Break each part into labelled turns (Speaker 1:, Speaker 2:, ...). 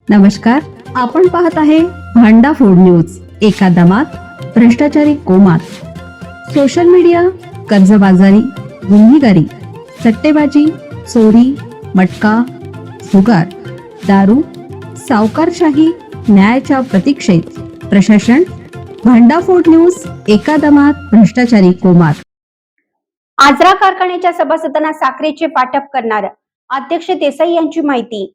Speaker 1: नमस्कार, आपण पाहत आहे भांडा फूड न्यूज. एका दमात भ्रष्टाचारी कोमात. सोशल मीडिया, कर्जबाजारी, गुन्हेगारी, सट्टेबाजी, चोरी, मटका, जुगार, दारू, सावकारशाही, न्यायाच्या प्रतीक्षेत प्रशासन. भांडा फूड न्यूज. एका दमात भ्रष्टाचारी कोमात.
Speaker 2: आजरा कारखान्याच्या सभासदांना साखरेचे वाटप करणार अध्यक्ष देसाई यांची माहिती.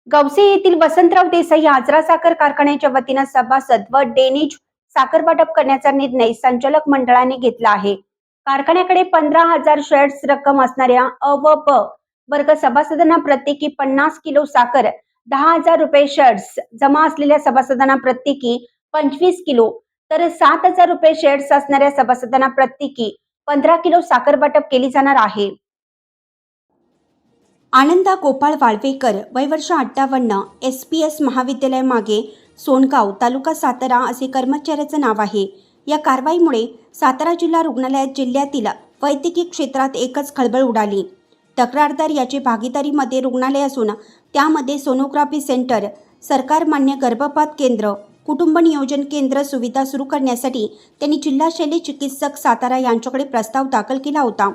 Speaker 2: गवसे येथील वसंतराव देसाई आजरा साखर कारखान्याच्या वतीने सभासद व डेनिज साखर वाटप करण्याचा निर्णय संचालक मंडळाने घेतला आहे. कारखान्याकडे 15,000 शेअर्स रक्कम असणाऱ्या अ व ब वर्ग सभासदांना प्रत्येकी 50 किलो साखर, 10,000 रुपये शेअर्स जमा असलेल्या सभासदांना प्रत्येकी 25 किलो, तर 7,000 रुपये शेअर्स असणाऱ्या सभासदांना प्रत्येकी 15 किलो साखर वाटप केली जाणार आहे. आनंदा गोपाळ वाळवेकर, वय वर्ष 58, SPS महाविद्यालय मागे, सोनगाव, तालुका सातारा असे कर्मचाऱ्याचं नाव आहे. या कारवाईमुळे सातारा जिल्हा रुग्णालयात जिल्ह्यातील वैद्यकीय क्षेत्रात एकच खळबळ उडाली. तक्रारदार याचे भागीदारीमध्ये रुग्णालय असून त्यामध्ये सोनोग्राफी सेंटर, सरकार मान्य गर्भपात केंद्र, कुटुंब नियोजन केंद्र सुविधा सुरू करण्यासाठी त्यांनी जिल्हा शल्य चिकित्सक सातारा यांच्याकडे प्रस्ताव दाखल केला होता.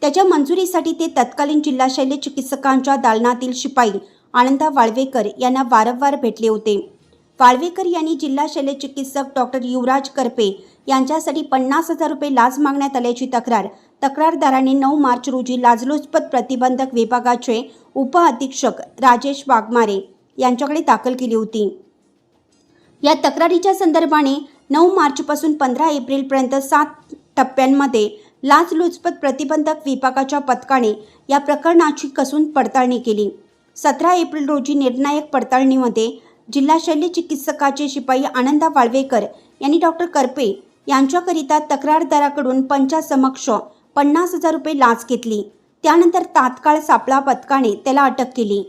Speaker 2: त्याच्या मंजुरीसाठी ते तत्कालीन जिल्हा शल्य चिकित्सकांच्या दालनातील शिपाई आनंदा वाळवेकर यांना वारंवार भेटले होते. वाळवेकर यांनी जिल्हा शल्य चिकित्सक डॉक्टर युवराज करपे यांच्यासाठी 50,000 रुपये लाच मागण्यात आल्याची तक्रार तक्रारदाराने 9 मार्च रोजी लाचलुचपत प्रतिबंधक विभागाचे उपअधीक्षक राजेश वाघमारे यांच्याकडे दाखल केली होती. या तक्रारीच्या संदर्भाने 9 मार्चपासून 15 एप्रिलपर्यंत 7 टप्प्यांमध्ये लाचलुचपत प्रतिबंधक विभागाच्या पथकाने या प्रकरणाची कसून पडताळणी केली. 17 एप्रिल रोजी निर्णायक पडताळणीमध्ये जिल्हा शल्य चिकित्सकाचे शिपाई आनंदा वाळवेकर यांनी डॉक्टर करपे यांच्याकरिता तक्रारदाराकडून पंचासमक्ष 50,000 रुपये लाच घेतली. त्यानंतर तात्काळ सापळा पथकाने त्याला अटक केली.